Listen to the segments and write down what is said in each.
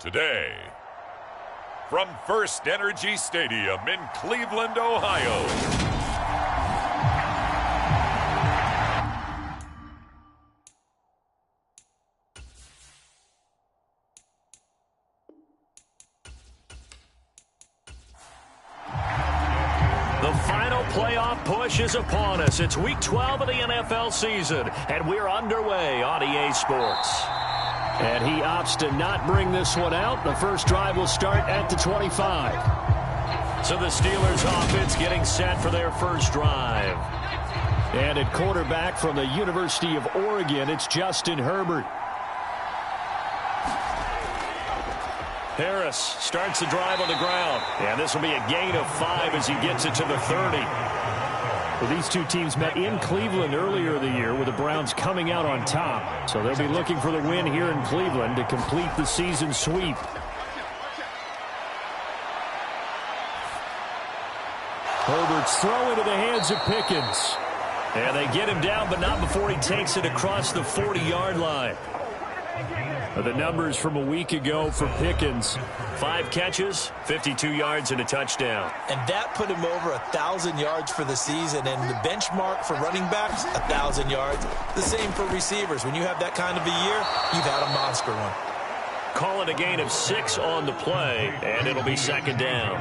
Today, from First Energy Stadium in Cleveland, Ohio, the final playoff push is upon us. It's Week 12 of the NFL season, and we're underway on EA Sports. And he opts to not bring this one out. The first drive will start at the 25. So the Steelers offense getting set for their first drive. And at quarterback from the University of Oregon, it's Justin Herbert. Harris starts the drive on the ground. And this will be a gain of 5 as he gets it to the 30. Well, these two teams met in Cleveland earlier in the year with the Browns coming out on top. So they'll be looking for the win here in Cleveland to complete the season sweep. Herbert's throw into the hands of Pickens. And they get him down, but not before he takes it across the 40-yard line. The numbers from a week ago for Pickens: 5 catches, 52 yards, and a touchdown. And that put him over 1,000 yards for the season. And the benchmark for running backs, 1,000 yards. The same for receivers. When you have that kind of a year, you've had a monster one. Call it a gain of 6 on the play, and it'll be second down.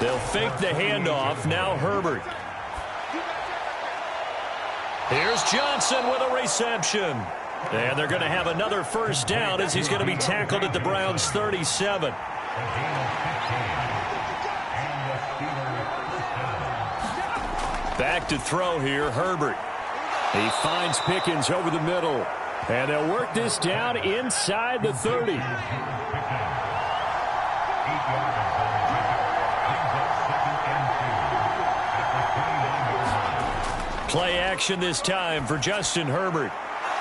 They'll fake the handoff. Now Herbert. Here's Johnson with a reception. And they're going to have another first down as he's going to be tackled at the Browns' 37. Back to throw here, Herbert. He finds Pickens over the middle. And they'll work this down inside the 30. Play action this time for Justin Herbert.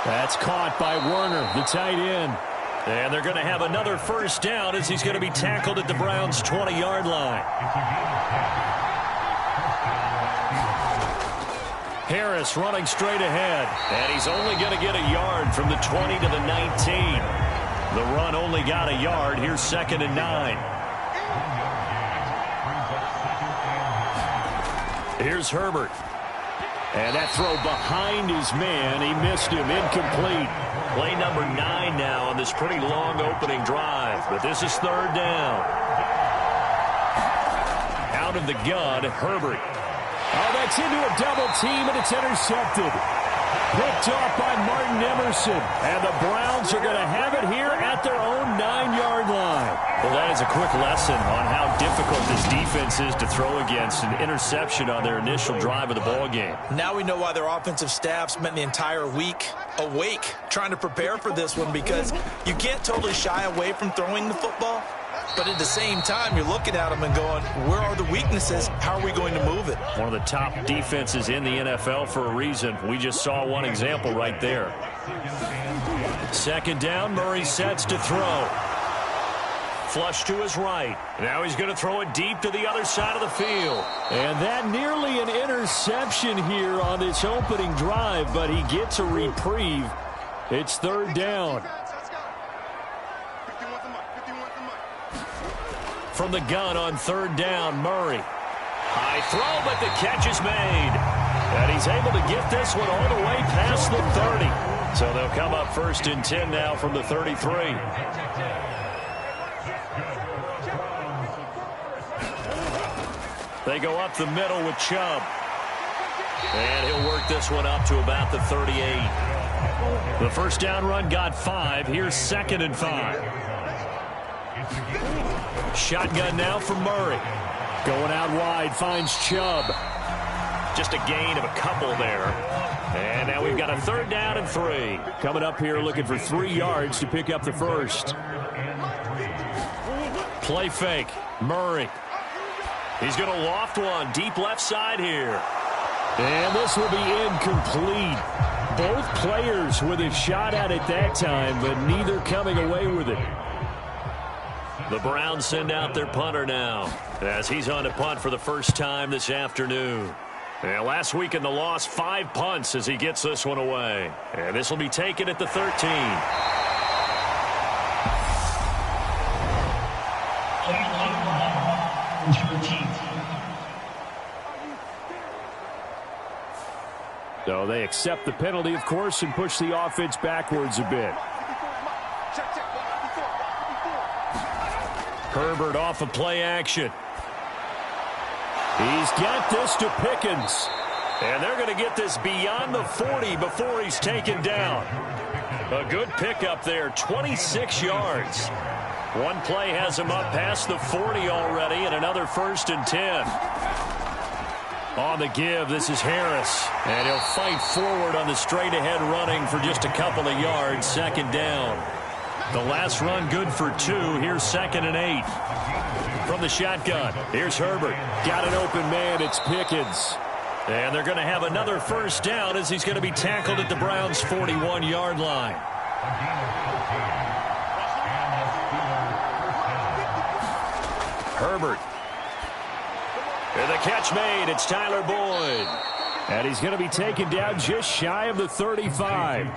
That's caught by Werner, the tight end. And they're going to have another first down as he's going to be tackled at the Browns' 20-yard line. Harris running straight ahead. And he's only going to get a yard from the 20 to the 19. The run only got a yard. Here's 2nd and 9. Here's Herbert. And that throw behind his man. He missed him. Incomplete. Play number 9 now on this pretty long opening drive. But this is 3rd down. Out of the gun, Herbert. Oh, that's into a double team, and it's intercepted. Picked off by Martin Emerson. And the Browns are going to have it here at their own 9-yard line. Well, that is a quick lesson on how difficult this defense is to throw against. An interception on their initial drive of the ballgame. Now we know why their offensive staff spent the entire week awake trying to prepare for this one, because you can't totally shy away from throwing the football. But at the same time, you're looking at them and going, where are the weaknesses? How are we going to move it? One of the top defenses in the NFL for a reason. We just saw one example right there. 2nd down, Murray sets to throw. Flush to his right. Now he's going to throw it deep to the other side of the field. And that nearly an interception here on this opening drive, but he gets a reprieve. It's 3rd down. From the gun on 3rd down, Murray. High throw, but the catch is made. And he's able to get this one all the way past the 30. So they'll come up 1st and 10 now from the 33. They go up the middle with Chubb. And he'll work this one up to about the 38. The first down run got 5. Here's 2nd and 5. Shotgun now for Murray. Going out wide, finds Chubb. Just a gain of a couple there. And now we've got a 3rd down and 3. Coming up here looking for 3 yards to pick up the first. Play fake. Murray. He's going to loft one deep left side here. And this will be incomplete. Both players with a shot at it that time, but neither coming away with it. The Browns send out their punter now as he's on to punt for the first time this afternoon. And last week in the loss, 5 punts as he gets this one away. And this will be taken at the 13. So they accept the penalty, of course, and push the offense backwards a bit. Herbert off of play action. He's got this to Pickens. And they're going to get this beyond the 40 before he's taken down. A good pickup there, 26 yards. One play has him up past the 40 already, and another 1st and 10. On the give, this is Harris. And he'll fight forward on the straight-ahead running for just a couple of yards, 2nd down. The last run good for 2. Here's 2nd and 8. From the shotgun, here's Herbert. Got an open man, it's Pickens. And they're going to have another 1st down as he's going to be tackled at the Browns' 41-yard line. Herbert. And the catch made. It's Tyler Boyd. And he's going to be taken down just shy of the 35.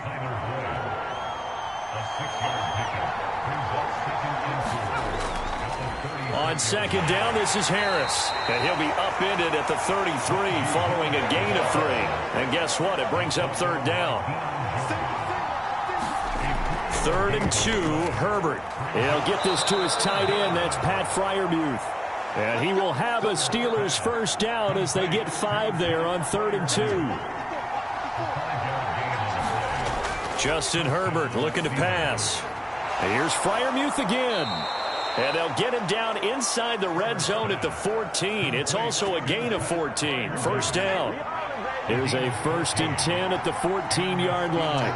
On 2nd down, this is Harris. And he'll be upended at the 33 following a gain of 3. And guess what? It brings up 3rd down. 3rd and 2, Herbert. He'll get this to his tight end. That's Pat Freiermuth. And he will have a Steelers 1st down as they get 5 there on 3rd and 2. Justin Herbert looking to pass. And here's Freiermuth again. And they'll get him down inside the red zone at the 14. It's also a gain of 14. 1st down. Here's a 1st and 10 at the 14-yard line.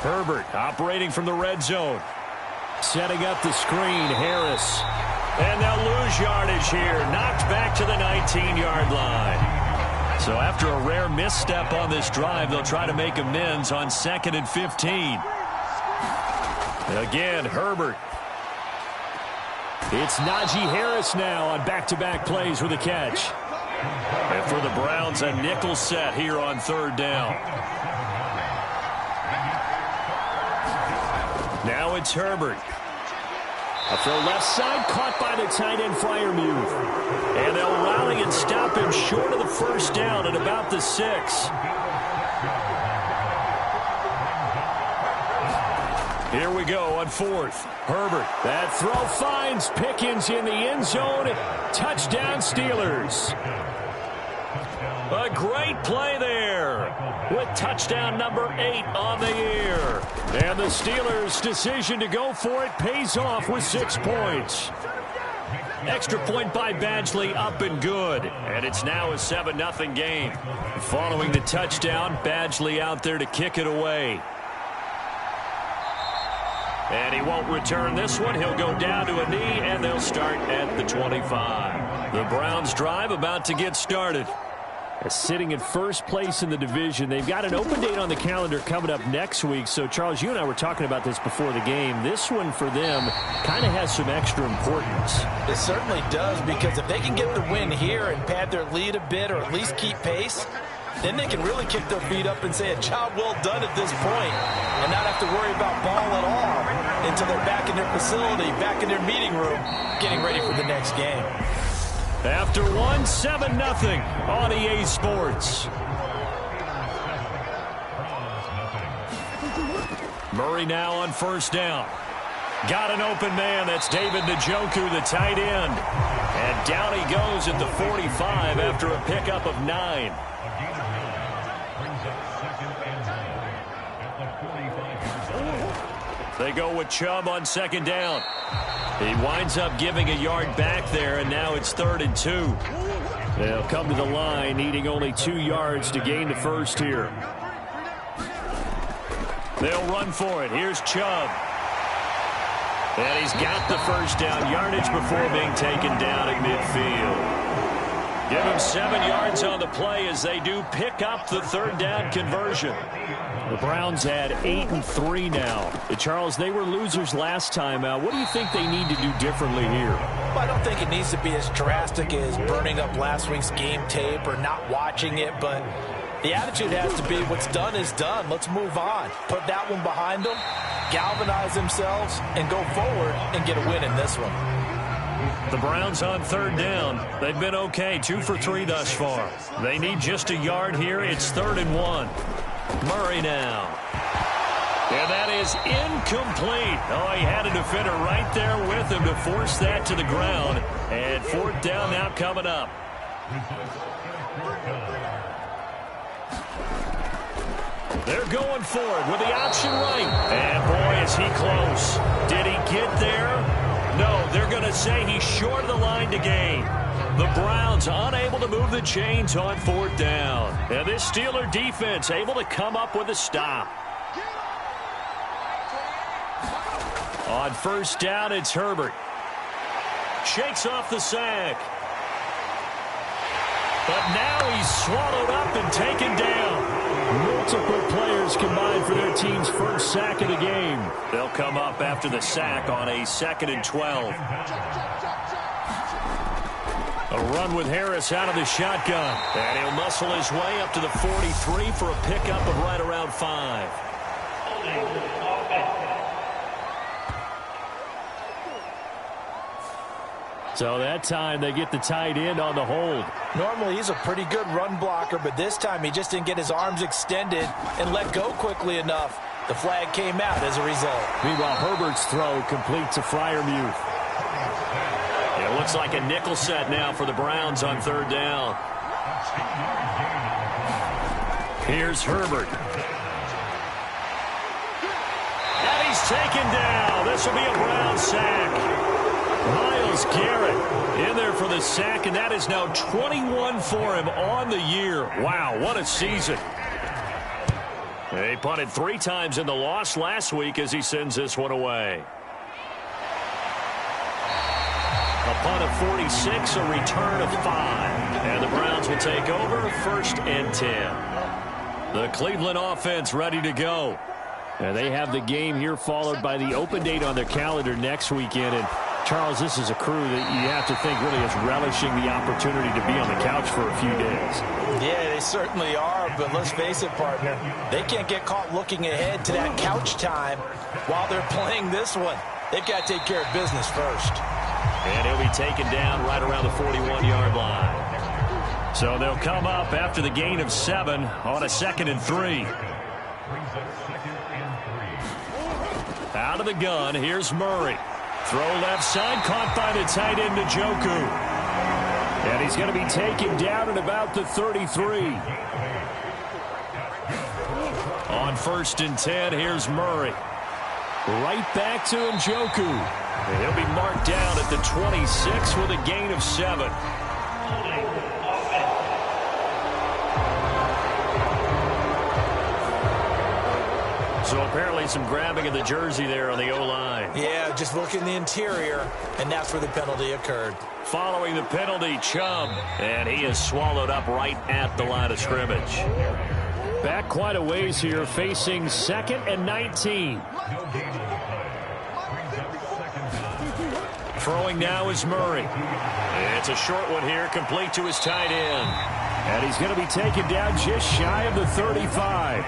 Herbert operating from the red zone. Setting up the screen, Harris. And they'll lose yardage here. Knocked back to the 19-yard line. So after a rare misstep on this drive, they'll try to make amends on 2nd and 15. Again, Herbert. It's Najee Harris now on back-to-back plays with a catch. And for the Browns, a nickel set here on 3rd down. Now it's Herbert. A throw left side, caught by the tight end Freiermuth. And they'll rally and stop him short of the 1st down at about the 6. Here we go on 4th. Herbert. That throw finds Pickens in the end zone. Touchdown, Steelers. A great play there with touchdown number 8 on the year. And the Steelers' decision to go for it pays off with 6 points. Extra point by Badgley, up and good. And it's now a 7-0 game. Following the touchdown, Badgley out there to kick it away. And he won't return this one. He'll go down to a knee, and they'll start at the 25. The Browns drive about to get started. Sitting in first place in the division. They've got an open date on the calendar coming up next week. So, Charles, you and I were talking about this before the game. This one for them kind of has some extra importance. It certainly does, because if they can get the win here and pad their lead a bit or at least keep pace, then they can really kick their feet up and say a job well done at this point and not have to worry about ball at all until they're back in their facility, back in their meeting room, getting ready for the next game. After 7-0 on EA Sports. Murray now on 1st down. Got an open man. That's David Njoku, the tight end. And down he goes at the 45 after a pickup of 9. They go with Chubb on 2nd down. He winds up giving a yard back there, and now it's 3rd and 2. They'll come to the line, needing only 2 yards to gain the 1st here. They'll run for it. Here's Chubb. And he's got the 1st down, yardage before being taken down at midfield. Give him 7 yards on the play as they do pick up the third down conversion. The Browns had 8-3 now. Charles, they were losers last time out. What do you think they need to do differently here? Well, I don't think it needs to be as drastic as burning up last week's game tape or not watching it, but the attitude has to be what's done is done. Let's move on. Put that one behind them, galvanize themselves, and go forward and get a win in this one. The Browns on third down. They've been okay, 2 for 3 thus far. They need just a yard here. It's 3rd and 1. Murray now. And that is incomplete. Oh, he had a defender right there with him to force that to the ground. And 4th down now coming up. They're going for it with the option right. And boy, is he close. Did he get there? No, they're going to say he's short of the line to gain. The Browns unable to move the chains on 4th down. And this Steeler defense able to come up with a stop. On 1st down, it's Herbert. Shakes off the sack. But now he's swallowed up and taken down. Multiple players combined for their team's first sack of the game. They'll come up after the sack on a 2nd and 12. A run with Harris out of the shotgun. And he'll muscle his way up to the 43 for a pickup of right around 5. So that time they get the tight end on the hold. Normally he's a pretty good run blocker, but this time he just didn't get his arms extended and let go quickly enough. The flag came out as a result. Meanwhile, Herbert's throw complete to Freiermuth. It looks like a nickel set now for the Browns on 3rd down. Here's Herbert. And he's taken down. This will be a Brown sack. Myles Garrett in there for the sack, and that is now 21 for him on the year. Wow, what a season. He punted 3 times in the loss last week as he sends this one away. A punt of 46, a return of 5. And the Browns will take over 1st and 10. The Cleveland offense ready to go. And they have the game here followed by the open date on their calendar next weekend. And Charles, this is a crew that you have to think really is relishing the opportunity to be on the couch for a few days. Yeah, they certainly are, but let's face it, partner. They can't get caught looking ahead to that couch time while they're playing this one. They've got to take care of business first. And he'll be taken down right around the 41-yard line. So they'll come up after the gain of 7 on a 2nd and 3. Out of the gun, here's Murray. Throw left side, caught by the tight end Njoku. And he's going to be taken down at about the 33. On 1st and 10, here's Murray. Right back to Njoku. And he'll be marked down at the 26 with a gain of 7. So apparently some grabbing of the jersey there on the O-line. Yeah, just look in the interior, and that's where the penalty occurred. Following the penalty, Chubb, and he is swallowed up right at the line of scrimmage. Back quite a ways here, facing 2nd and 19. Throwing now is Murray. It's a short one here, complete to his tight end. And he's going to be taken down just shy of the 35.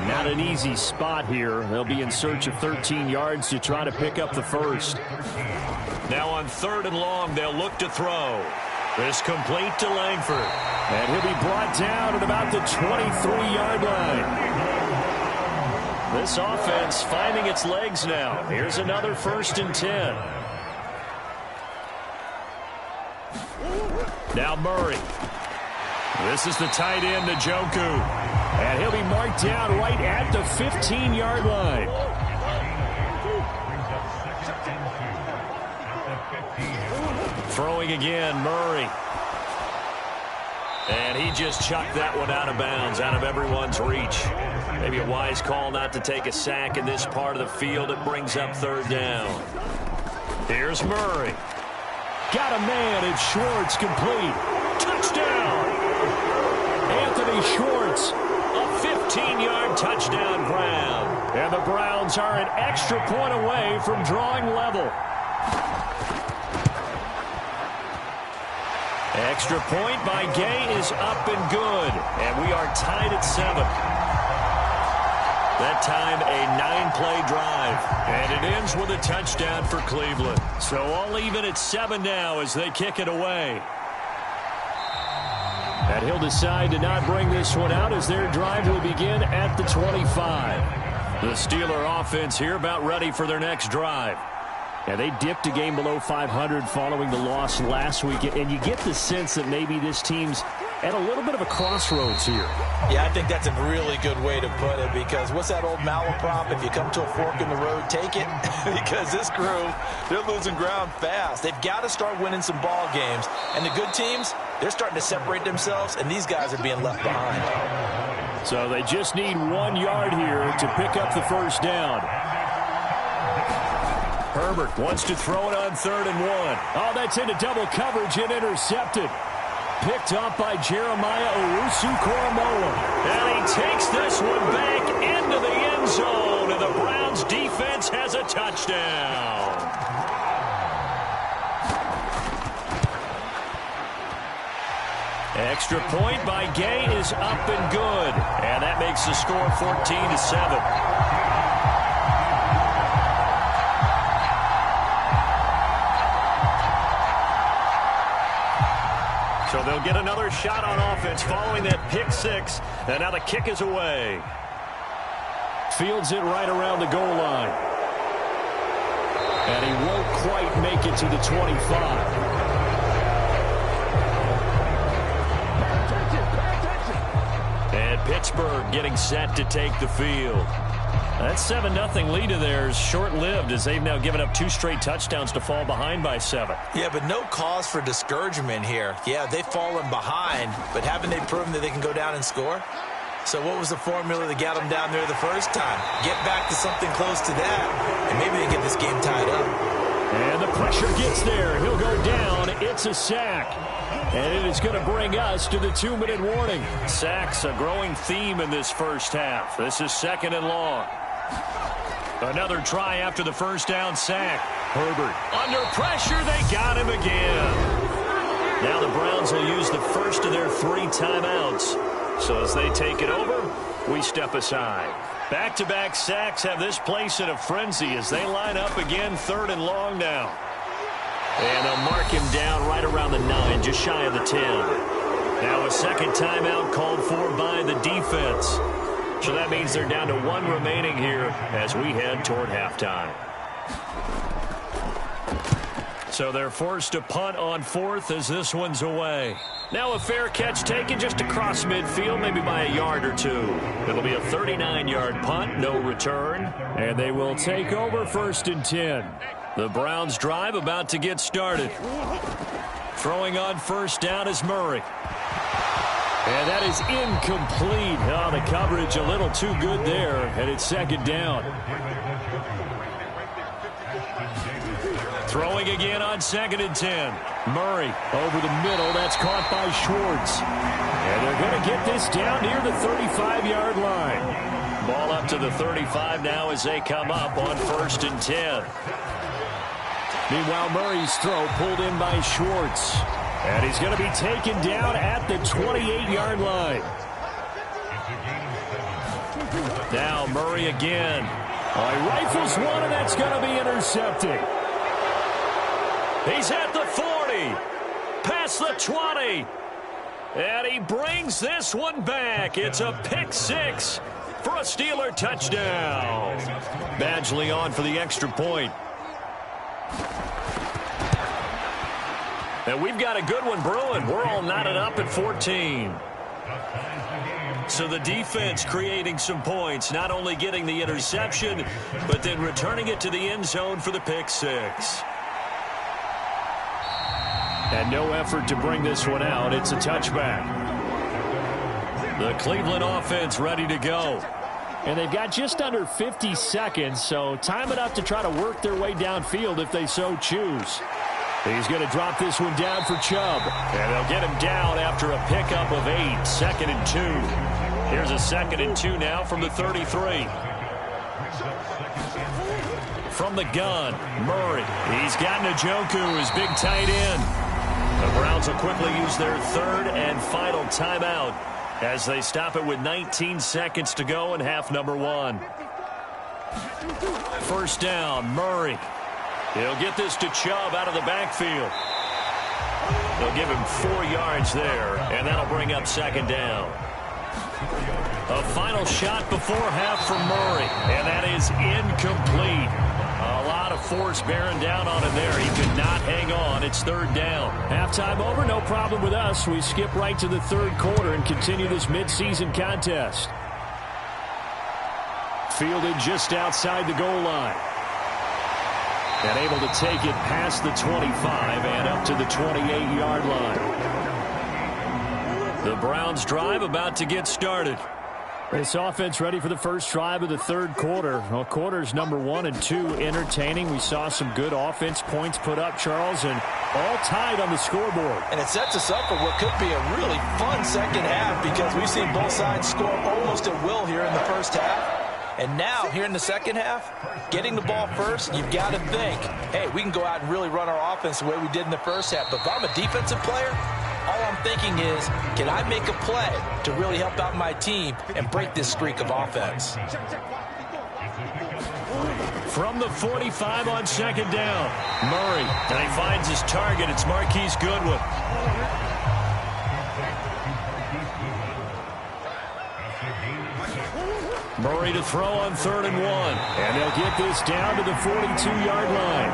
Not an easy spot here. They'll be in search of 13 yards to try to pick up the first. Now on 3rd and long, they'll look to throw. This complete to Langford. And he'll be brought down at about the 23-yard line. This offense finding its legs now. Here's another 1st and 10. Now Murray. This is the tight end, Njoku. And he'll be marked down right at the 15-yard line. Throwing again, Murray. And he just chucked that one out of bounds, out of everyone's reach. Maybe a wise call not to take a sack in this part of the field. It brings up 3rd down. Here's Murray. Got a man, and Schwartz complete. Touchdown! Anthony Schwartz, a 15-yard touchdown grab. And the Browns are an extra point away from drawing level. Extra point by Gay is up and good. And we are tied at 7. That time, a 9-play drive. And it ends with a touchdown for Cleveland. So all even at 7 now as they kick it away. And he'll decide to not bring this one out as their drive will begin at the 25. The Steeler offense here about ready for their next drive. And they dipped a game below 500 following the loss last week. And you get the sense that maybe this team's at a little bit of a crossroads here. Yeah, I think that's a really good way to put it, because what's that old malaprop? If you come to a fork in the road, take it. Because this crew, they're losing ground fast. They've got to start winning some ball games. And the good teams, they're starting to separate themselves, and these guys are being left behind. So they just need 1 yard here to pick up the first down. Herbert wants to throw it on 3rd and 1. Oh, that's into double coverage and intercepted. Picked up by Jeremiah Owusu-Koramoah. And he takes this one back into the end zone. And the Browns defense has a touchdown. Extra point by Gay is up and good. And that makes the score 14-7. So they'll get another shot on offense following that pick 6. And now the kick is away. Fields it right around the goal line. And he won't quite make it to the 25. And Pittsburgh getting set to take the field. That 7-0 lead of theirs short-lived as they've now given up 2 straight touchdowns to fall behind by 7. Yeah, but no cause for discouragement here. Yeah, they've fallen behind, but haven't they proven that they can go down and score? So what was the formula that got them down there the first time? Get back to something close to that, and maybe they get this game tied up. And the pressure gets there. He'll go down. It's a sack. And it is going to bring us to the 2-minute warning. Sacks, a growing theme in this first half. This is 2nd and long. Another try after the first down sack. Herbert under pressure. They got him again. Now the Browns will use the first of their 3 timeouts. So as they take it over, we step aside. Back-to-back sacks have this place in a frenzy as they line up again 3rd and long now. And they'll mark him down right around the 9, just shy of the 10. Now a second timeout called for by the defense. So that means they're down to 1 remaining here as we head toward halftime. So they're forced to punt on 4th as this one's away. Now a fair catch taken just across midfield, maybe by a yard or 2. It'll be a 39-yard punt, no return. And they will take over 1st and 10. The Browns drive about to get started. Throwing on 1st down is Murray. And that is incomplete. Oh, the coverage a little too good there, and it's 2nd down. Throwing again on 2nd and 10. Murray over the middle. That's caught by Schwartz. And they're going to get this down near the 35-yard line. Ball up to the 35 now as they come up on 1st and 10. Meanwhile, Murray's throw pulled in by Schwartz. And he's going to be taken down at the 28-yard line. Now Murray again. He rifles one, and that's going to be intercepted. He's at the 40. Past the 20. And he brings this one back. It's a pick 6 for a Steeler touchdown. Badgley on for the extra point. And we've got a good one brewing. We're all knotted up at 14. So the defense creating some points, not only getting the interception, but then returning it to the end zone for the pick 6. And no effort to bring this one out. It's a touchback. The Cleveland offense ready to go. And they've got just under 50 seconds, so time enough to try to work their way downfield if they so choose. He's going to drop this one down for Chubb. And they'll get him down after a pickup of 8. 2nd and 2. Here's a 2nd and 2 now from the 33. From the gun, Murray. He's got Njoku, his big tight end. The Browns will quickly use their 3rd and final timeout as they stop it with 19 seconds to go in half number 1. 1st down, Murray. He'll get this to Chubb out of the backfield. They'll give him 4 yards there, and that'll bring up 2nd down. A final shot before half from Murray, and that is incomplete. A lot of force bearing down on him there. He could not hang on. It's 3rd down. Halftime over, no problem with us. We skip right to the 3rd quarter and continue this midseason contest. Fielded just outside the goal line. And able to take it past the 25 and up to the 28-yard line. The Browns drive about to get started. This offense ready for the first drive of the 3rd quarter. Well, quarters number 1 and 2 entertaining. We saw some good offense points put up, Charles, and all tied on the scoreboard. And it sets us up for what could be a really fun second half because we've seen both sides score almost at will here in the first half. And now, here in the second half, getting the ball first, you've got to think, hey, we can go out and really run our offense the way we did in the first half. But if I'm a defensive player, all I'm thinking is, can I make a play to really help out my team and break this streak of offense? From the 45 on 2nd down, Murray. And he finds his target. It's Marquise Goodwin. Murray to throw on 3rd and 1. And they'll get this down to the 42-yard line.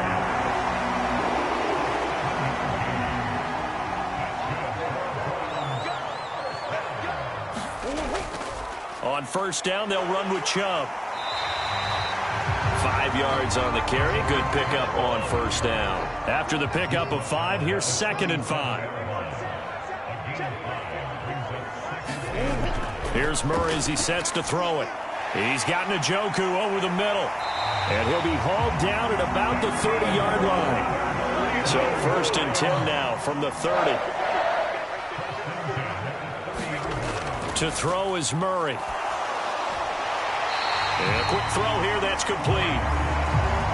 On 1st down, they'll run with Chubb. 5 yards on the carry. Good pickup on 1st down. After the pickup of 5, here's 2nd and 5. Here's Murray as he sets to throw it. He's got Njoku over the middle. And he'll be hauled down at about the 30-yard line. So 1st and 10 now from the 30. To throw is Murray. And a quick throw here, that's complete.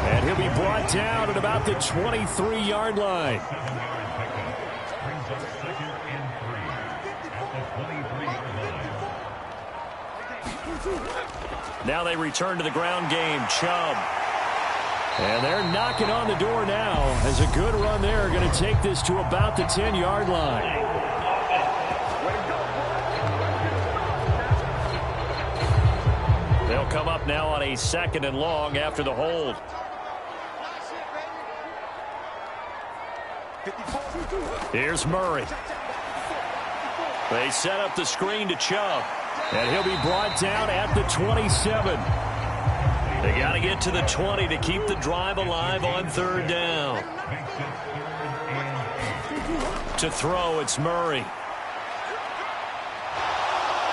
And he'll be brought down at about the 23-yard line. Now they return to the ground game. Chubb. And they're knocking on the door now as a good run there. Going to take this to about the 10-yard line. They'll come up now on a 2nd and long after the hold. Here's Murray. They set up the screen to Chubb. And he'll be brought down at the 27. They got to get to the 20 to keep the drive alive on 3rd down. To throw, it's Murray.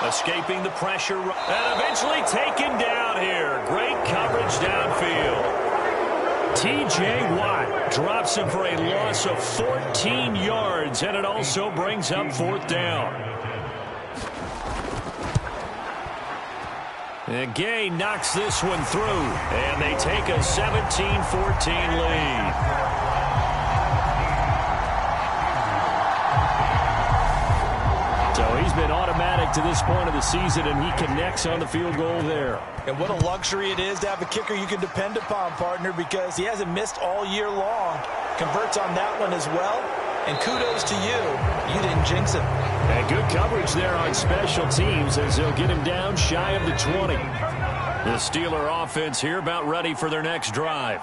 Escaping the pressure. And eventually taken down here. Great coverage downfield. T.J. Watt drops him for a loss of 14 yards. And it also brings up 4th down. And Gay knocks this one through, and they take a 17-14 lead. So he's been automatic to this point of the season, and he connects on the field goal there. And what a luxury it is to have a kicker you can depend upon, partner, because he hasn't missed all year long. Converts on that one as well. And kudos to you. You didn't jinx him. And good coverage there on special teams as they'll get him down shy of the 20. The Steeler offense here about ready for their next drive.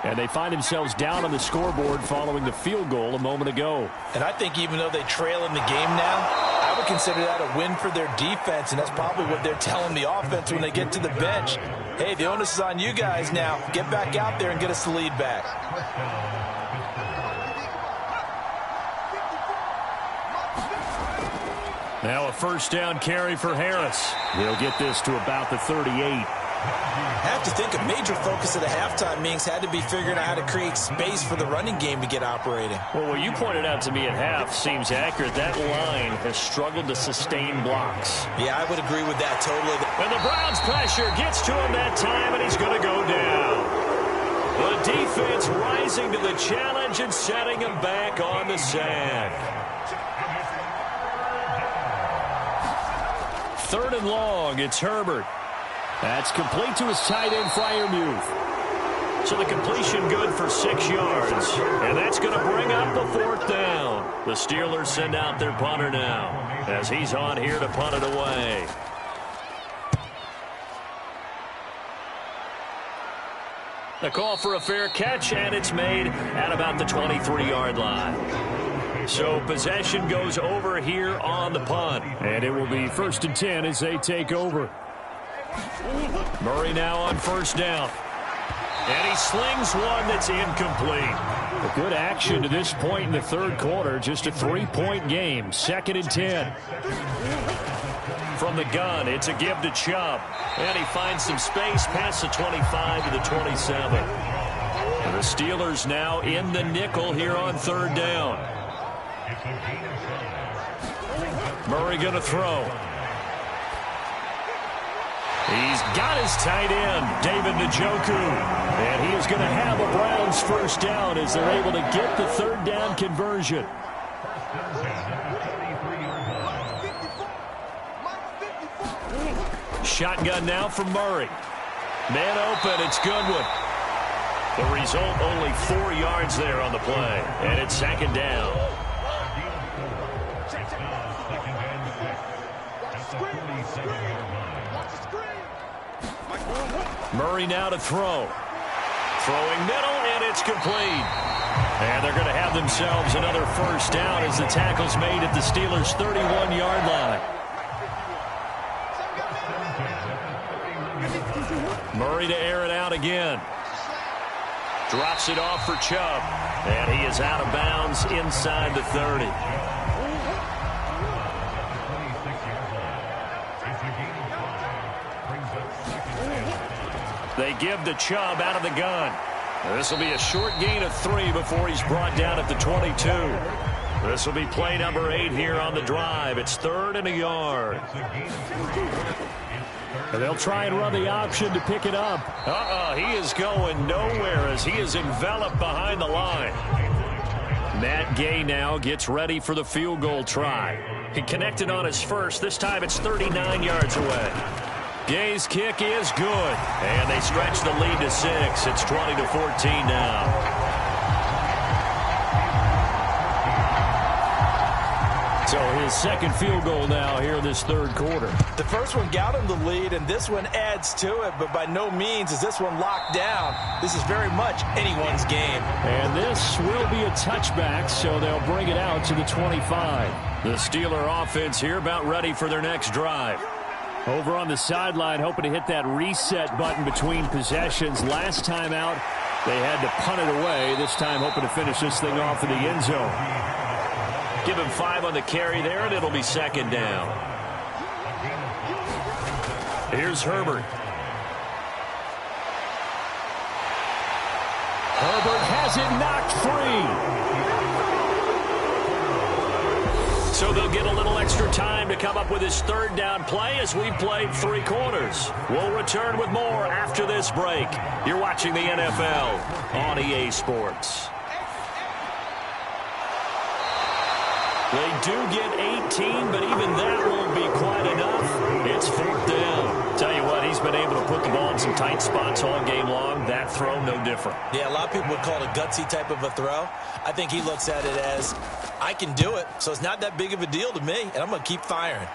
And they find themselves down on the scoreboard following the field goal a moment ago. And I think even though they trail in the game now, I would consider that a win for their defense, and that's probably what they're telling the offense when they get to the bench. Hey, the onus is on you guys now. Get back out there and get us the lead back. Now a 1st down carry for Harris. He'll get this to about the 38. I have to think a major focus of the halftime meetings had to be figuring out how to create space for the running game to get operating. Well, what you pointed out to me at half seems accurate. That line has struggled to sustain blocks. Yeah, I would agree with that totally. And the Browns' pressure gets to him that time, and he's going to go down. The defense rising to the challenge and setting him back on the sack. 3rd and long, it's Herbert. That's complete to his tight end, Freiermuth. So the completion good for 6 yards. And that's going to bring up the 4th down. The Steelers send out their punter now as he's on here to punt it away. The call for a fair catch, and it's made at about the 23-yard line. So possession goes over here on the punt. And it will be 1st and 10 as they take over. Murray now on 1st down. And he slings one that's incomplete. A good action to this point in the 3rd quarter. Just a 3-point game. 2nd and 10. From the gun, it's a give to Chubb. And he finds some space past the 25 to the 27. And the Steelers now in the nickel here on 3rd down. Murray going to throw. He's got his tight end, David Njoku. And he is going to have a Browns 1st down as they're able to get the 3rd down conversion. Shotgun now from Murray. Man open, it's Goodwin. The result, only 4 yards there on the play. And it's 2nd down. Murray now to throw. Throwing middle, and it's complete. And they're going to have themselves another 1st down as the tackle's made at the Steelers' 31-yard line. Murray to air it out again. Drops it off for Chubb. And he is out of bounds inside the 30. They give to Chubb out of the gun. This will be a short gain of 3 before he's brought down at the 22. This will be play number 8 here on the drive. It's 3rd and a yard. And they'll try and run the option to pick it up. He is going nowhere as he is enveloped behind the line. Matt Gay now gets ready for the field goal try. He connected on his first. This time it's 39 yards away. Gay's kick is good. And they stretch the lead to 6. It's 20-14 now. So his 2nd field goal now here in this 3rd quarter. The first one got him the lead, and this one adds to it, but by no means is this one locked down. This is very much anyone's game. And this will be a touchback, so they'll bring it out to the 25. The Steeler offense here about ready for their next drive. Over on the sideline, hoping to hit that reset button between possessions. Last time out, they had to punt it away. This time hoping to finish this thing off in the end zone. Give him 5 on the carry there, and it'll be 2nd down. Here's Herbert. Herbert has it knocked free. So they'll get a little extra time to come up with his 3rd down play as we've played 3 quarters. We'll return with more after this break. You're watching the NFL on EA Sports. They do get 18, but even that won't be quite enough. It's 4th down. Tell you what, he's been able to put the ball in some tight spots all game long. That throw, no different. Yeah, a lot of people would call it a gutsy type of a throw. I think he looks at it as, I can do it, so it's not that big of a deal to me, and I'm going to keep firing.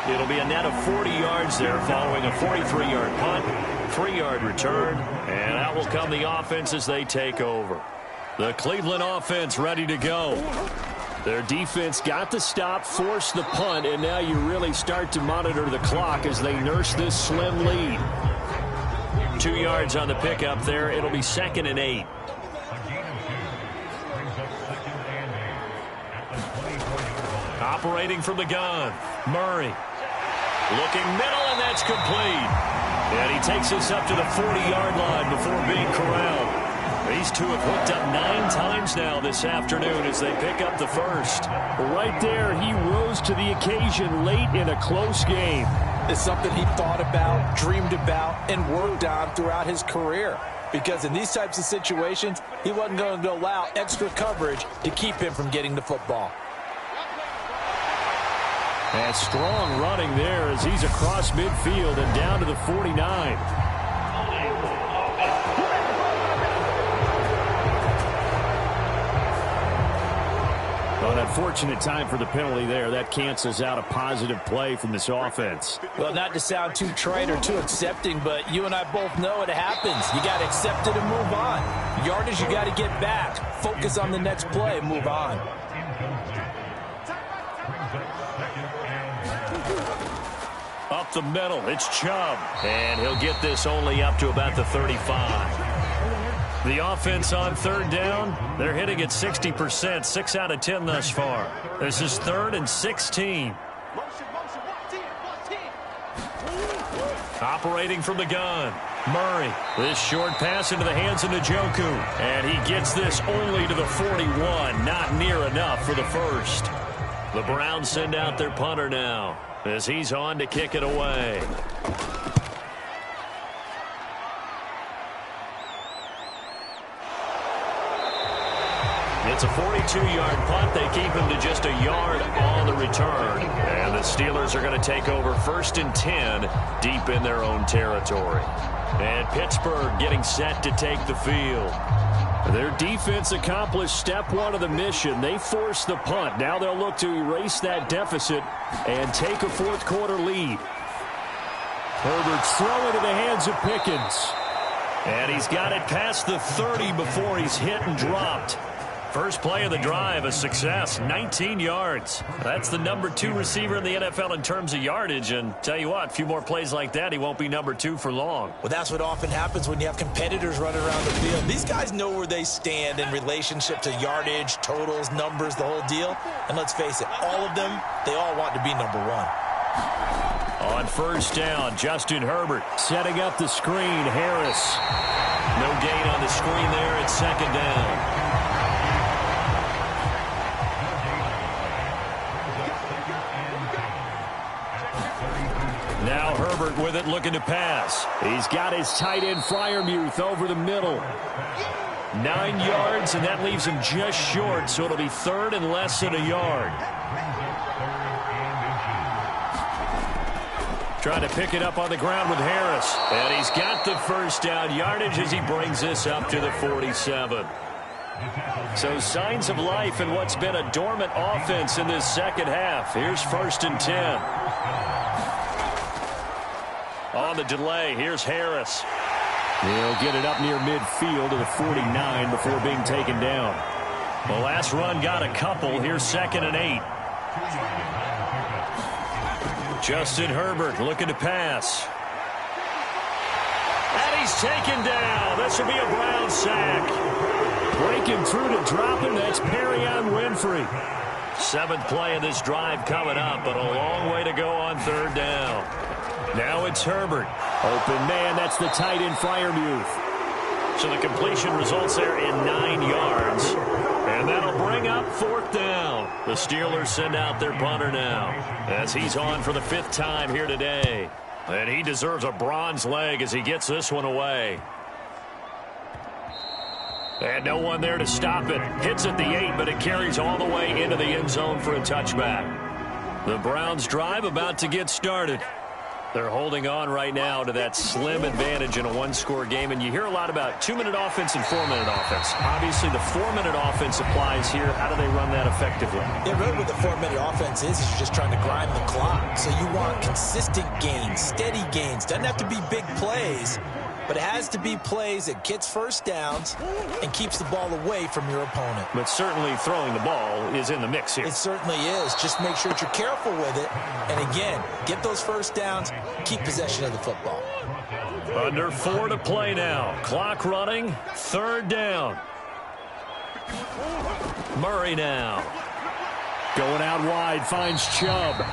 It'll be a net of 40 yards there following a 43-yard punt, 3-yard return, and out will come the offense as they take over. The Cleveland offense ready to go. Their defense got the stop, forced the punt, and now you really start to monitor the clock as they nurse this slim lead. 2 yards on the pickup there. It'll be 2nd and 8. Operating from the gun, Murray. Looking middle, and that's complete. And he takes us up to the 40-yard line before being corralled. These two have hooked up 9 times now this afternoon as they pick up the first. Right there, he rose to the occasion late in a close game. It's something he thought about, dreamed about, and worked on throughout his career. Because in these types of situations, he wasn't going to allow extra coverage to keep him from getting the football. And strong running there as he's across midfield and down to the 49. An unfortunate time for the penalty there. That cancels out a positive play from this offense. Well, not to sound too trite or too accepting, but you and I both know it happens. You got to accept it and move on. Yardage, you got to get back. Focus on the next play and move on. Up the middle, it's Chubb. And he'll get this only up to about the 35. The offense on third down, they're hitting at 60%, 6 out of 10 thus far. This is 3rd and 16. Operating from the gun, Murray. This short pass into the hands of Njoku. And he gets this only to the 41, not near enough for the first. The Browns send out their punter now as he's on to kick it away. It's a 42-yard punt. They keep him to just a yard on the return. And the Steelers are going to take over 1st and 10 deep in their own territory. And Pittsburgh getting set to take the field. Their defense accomplished step 1 of the mission. They forced the punt. Now they'll look to erase that deficit and take a 4th quarter lead. Herbert's throw into the hands of Pickens. And he's got it past the 30 before he's hit and dropped. First play of the drive, a success, 19 yards. That's the number 2 receiver in the NFL in terms of yardage. And tell you what, a few more plays like that, he won't be number 2 for long. Well, that's what often happens when you have competitors running around the field. These guys know where they stand in relationship to yardage, totals, numbers, the whole deal. And let's face it, all of them, they all want to be number 1. On first down, Justin Herbert setting up the screen. Harris. No gain on the screen there. It's 2nd down. Now Herbert with it, looking to pass. He's got his tight end Freiermuth over the middle. 9 yards, and that leaves him just short, so it'll be 3rd and less than a yard. Trying to pick it up on the ground with Harris. And he's got the first down yardage as he brings this up to the 47. So signs of life in what's been a dormant offense in this second half. Here's 1st and 10. On the delay, here's Harris. He'll get it up near midfield to the 49 before being taken down. The last run got a couple. Here's 2nd and 8. Justin Herbert looking to pass. And he's taken down. This will be a Brown sack. Breaking through to drop him, that's Perrion Winfrey. 7th play of this drive coming up, but a long way to go on 3rd down. Now it's Herbert. Open man, that's the tight end Freiermuth. So the completion results there in 9 yards. And that'll bring up 4th down. The Steelers send out their punter now as he's on for the 5th time here today. And he deserves a bronze leg as he gets this one away. And no one there to stop it. Hits at the 8, but it carries all the way into the end zone for a touchback. The Browns drive about to get started. They're holding on right now to that slim advantage in a 1-score game. And you hear a lot about 2-minute offense and 4-minute offense. Obviously, the 4-minute offense applies here. How do they run that effectively? Yeah, really what the 4-minute offense is you're just trying to grind the clock. So you want consistent gains, steady gains. Doesn't have to be big plays, but it has to be plays that gets first downs and keeps the ball away from your opponent. But certainly throwing the ball is in the mix here. It certainly is. Just make sure that you're careful with it. And again, get those first downs, keep possession of the football. Under 4 to play now. Clock running, 3rd down. Murray now. Going out wide, finds Chubb.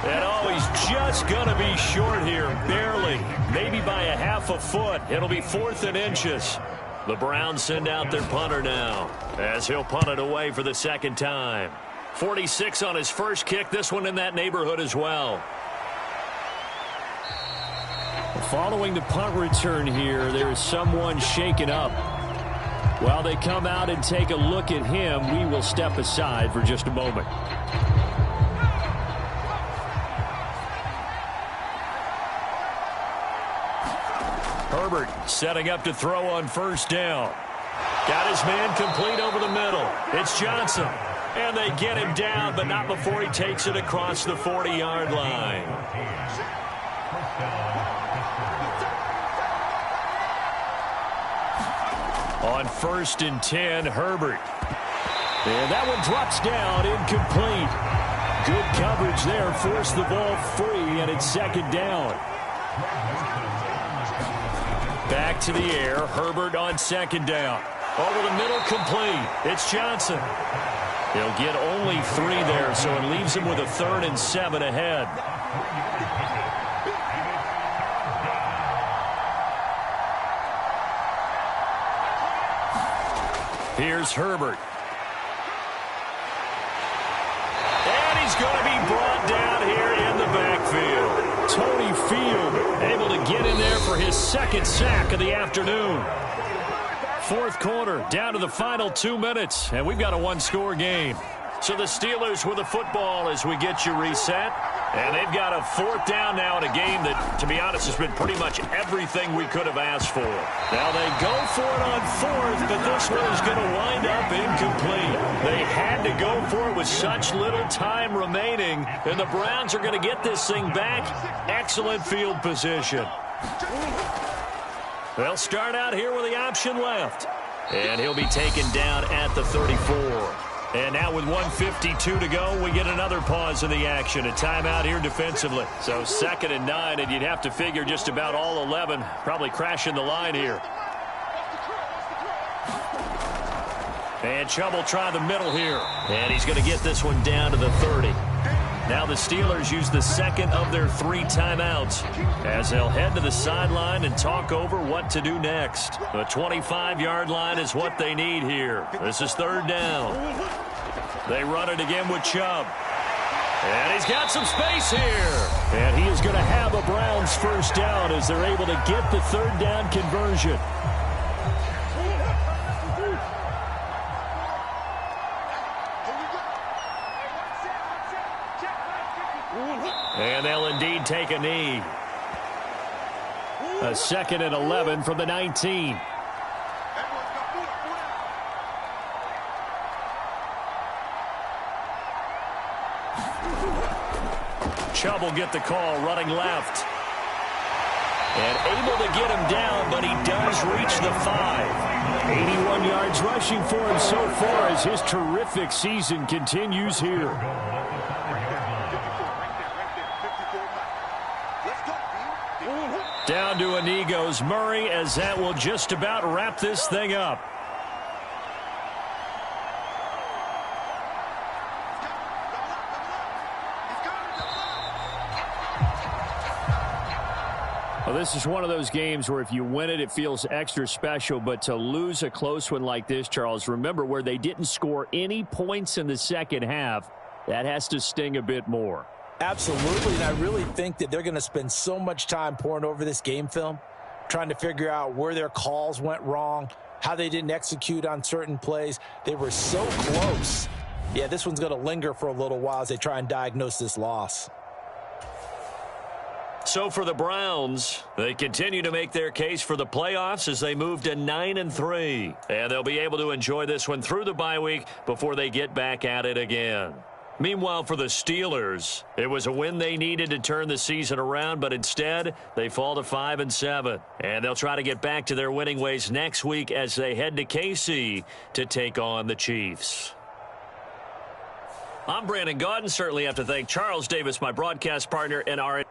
And oh, he's just going to be short here, barely, maybe by a half a foot. It'll be 4th and inches. The Browns send out their punter now, as he'll punt it away for the second time. 46 on his first kick, this one in that neighborhood as well. Following the punt return here, there is someone shaken up. While they come out and take a look at him, we will step aside for just a moment. Herbert setting up to throw on first down. Got his man complete over the middle. It's Johnson. And they get him down, but not before he takes it across the 40-yard line. On 1st and 10, Herbert. And that one drops down, incomplete. Good coverage there, forced the ball free, and it's 2nd down. Back to the air, Herbert on 2nd down. Over the middle, complete. It's Johnson. He'll get only 3 there, so it leaves him with a 3rd and 7 ahead. Here's Herbert. And he's going to be brought down here in the backfield. Tony Field able to get in there for his 2nd sack of the afternoon. 4th quarter, down to the final 2 minutes, and we've got a 1-score game. So the Steelers with the football as we get you reset. And they've got a 4th down now in a game that, to be honest, has been pretty much everything we could have asked for. Now they go for it on 4th, but this one is going to wind up incomplete. They had to go for it with such little time remaining, and the Browns are going to get this thing back. Excellent field position. They'll start out here with the option left. And he'll be taken down at the 34. And now with 1:52 to go, we get another pause in the action. A timeout here defensively. So 2nd and 9, and you'd have to figure just about all 11 probably crashing the line here. And Chubb will try the middle here. And he's going to get this one down to the 30. Now the Steelers use the 2nd of their 3 timeouts as they'll head to the sideline and talk over what to do next. The 25-yard line is what they need here. This is 3rd down. They run it again with Chubb. And he's got some space here. And he is going to have a Browns 1st down as they're able to get the 3rd down conversion. And they'll indeed take a knee. A 2nd and 11 from the 19. Chubb will get the call running left. And able to get him down, but he does reach the 5. 81 yards rushing for him so far as his terrific season continues here. Down to a knee goes Murray as that will just about wrap this thing up. Well, this is one of those games where if you win it, it feels extra special. But to lose a close one like this, Charles, remember where they didn't score any points in the second half, that has to sting a bit more. Absolutely, and I really think that they're going to spend so much time poring over this game film, trying to figure out where their calls went wrong, how they didn't execute on certain plays. They were so close. Yeah, this one's going to linger for a little while as they try and diagnose this loss. So for the Browns, they continue to make their case for the playoffs as they move to 9-3. And they'll be able to enjoy this one through the bye week before they get back at it again. Meanwhile, for the Steelers, it was a win they needed to turn the season around, but instead, they fall to 5-7. And they'll try to get back to their winning ways next week as they head to KC to take on the Chiefs. I'm Brandon Gaudin. Certainly have to thank Charles Davis, my broadcast partner, and our